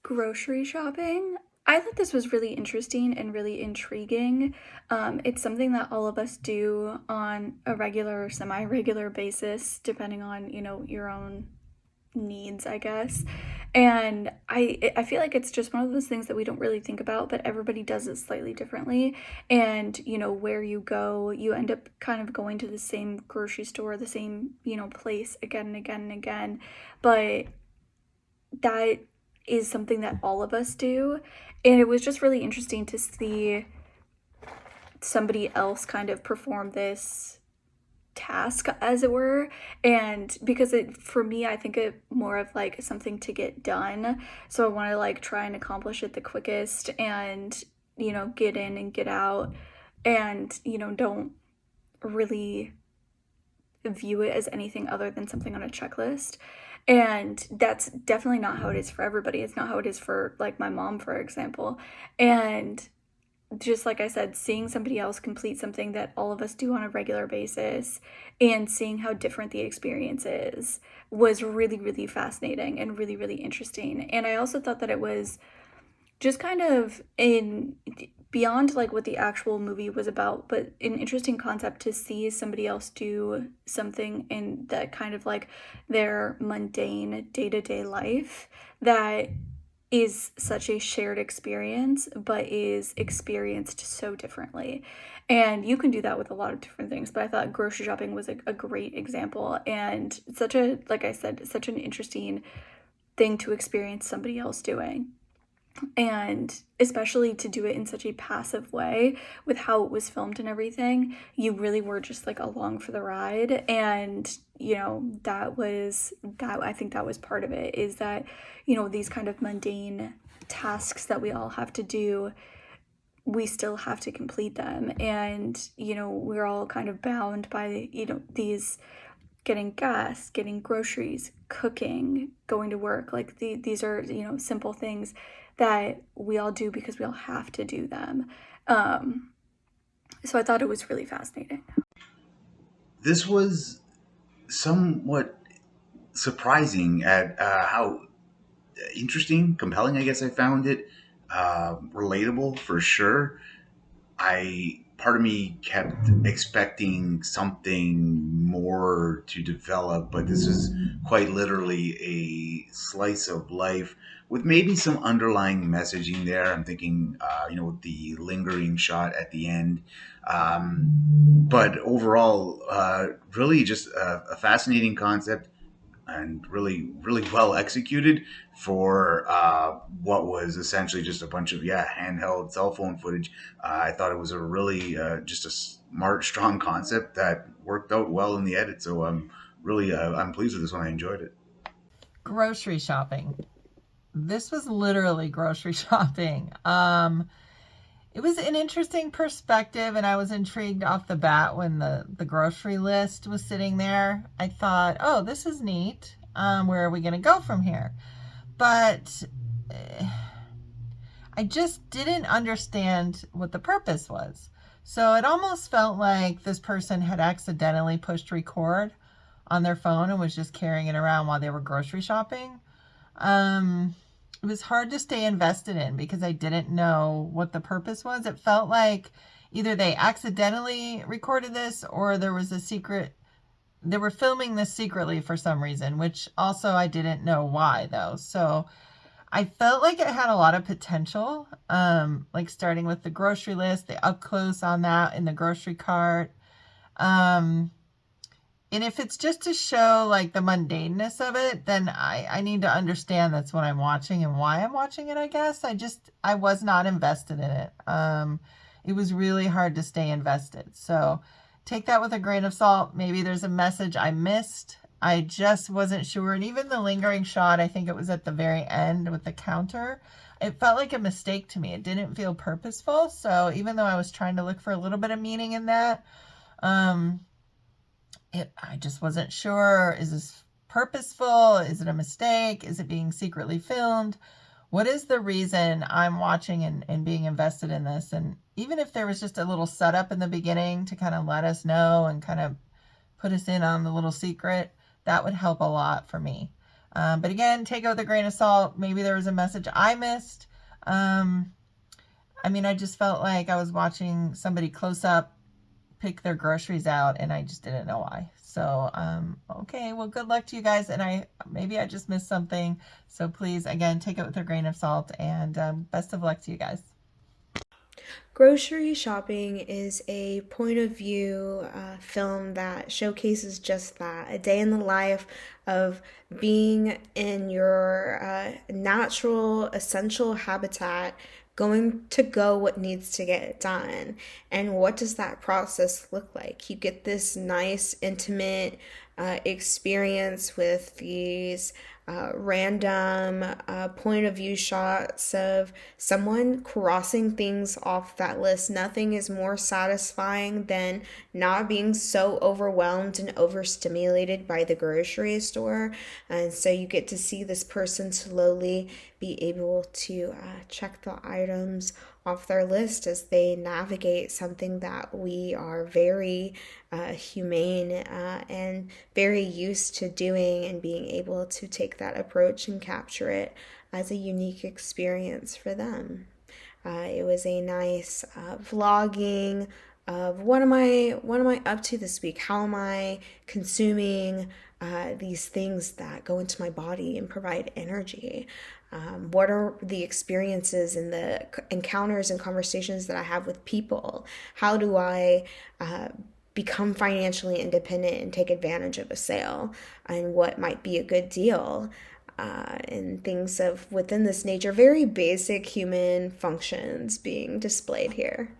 Grocery shopping. I thought this was really interesting and really intriguing. It's something that all of us do on a regular or semi-regular basis, depending on, your own needs, I guess. And I feel like it's just one of those things that we don't really think about, but everybody does it slightly differently. And, where you go, you end up kind of going to the same grocery store, the same, place again and again and again. But that is something that all of us do. And it was just really interesting to see somebody else kind of perform this task, as it were. And because for me, I think it more of like something to get done. So I want to like try and accomplish it the quickest and, get in and get out and, don't really view it as anything other than something on a checklist. And that's definitely not how it is for everybody. It's not how it is for like my mom, for example. And just like I said, seeing somebody else complete something that all of us do on a regular basis and seeing how different the experience is was really, really fascinating and really, really interesting. And I also thought that it was just kind of in beyond like what the actual movie was about, but an interesting concept to see somebody else do something in that kind of like their mundane day-to-day life that is such a shared experience, but is experienced so differently. And you can do that with a lot of different things, but I thought grocery shopping was a great example and such a, like I said, such an interesting thing to experience somebody else doing. And especially to do it in such a passive way with how it was filmed and everything, you really were just like along for the ride. And that I think that was part of it, is that these kind of mundane tasks that we all have to do, we still have to complete them. And we're all kind of bound by these getting gas, getting groceries, cooking, going to work. Like these are, simple things that we all do because we all have to do them. So I thought it was really fascinating. This was somewhat surprising at how interesting, compelling, I guess I found it. Relatable for sure. I Part of me kept expecting something more to develop, but this is quite literally a slice of life with maybe some underlying messaging there. I'm thinking, with the lingering shot at the end. But overall, really just a fascinating concept and really, really well executed for what was essentially just a bunch of handheld cell phone footage. I thought it was a really just a smart, strong concept that worked out well in the edit. So I'm pleased with this one. I enjoyed it. Grocery shopping. This was literally grocery shopping. It was an interesting perspective, and I was intrigued off the bat when the grocery list was sitting there. I thought, oh, this is neat. Where are we going to go from here? But I just didn't understand what the purpose was. So it almost felt like this person had accidentally pushed record on their phone and was just carrying it around while they were grocery shopping. It was hard to stay invested in because I didn't know what the purpose was. It felt like either they accidentally recorded this or there was a secret. They were filming this secretly for some reason, which also I didn't know why though. So I felt like it had a lot of potential, like starting with the grocery list, the up close on that in the grocery cart. And if it's just to show like the mundaneness of it, then I need to understand that's what I'm watching and why I'm watching it, I guess. I was not invested in it. It was really hard to stay invested. So take that with a grain of salt. Maybe there's a message I missed. I just wasn't sure. And even the lingering shot, I think it was at the very end with the counter, it felt like a mistake to me. It didn't feel purposeful. So even though I was trying to look for a little bit of meaning in that, um, I just wasn't sure. Is this purposeful? Is it a mistake? Is it being secretly filmed? What is the reason I'm watching and being invested in this? And even if there was just a little setup in the beginning to kind of let us know and kind of put us in on the little secret, that would help a lot for me. But again, take it with a grain of salt. Maybe there was a message I missed. I mean, I just felt like I was watching somebody close up pick their groceries out, and I just didn't know why. So, okay, well, good luck to you guys. And maybe I just missed something. So please, again, take it with a grain of salt, and best of luck to you guys. Grocery Shopping is a point of view film that showcases just that, a day in the life of being in your natural, essential habitat, going to go what needs to get done. And what does that process look like? You get this nice, intimate experience with these random point of view shots of someone crossing things off that list. Nothing is more satisfying than not being so overwhelmed and overstimulated by the grocery store. And so you get to see this person slowly be able to check the items off their list as they navigate something that we are very humane and very used to doing, and being able to take that approach and capture it as a unique experience for them. It was a nice vlogging of what am I up to this week? How am I consuming these things that go into my body and provide energy? What are the experiences and the encounters and conversations that I have with people? How do I become financially independent and take advantage of a sale? And what might be a good deal? And things of within this nature, very basic human functions being displayed here.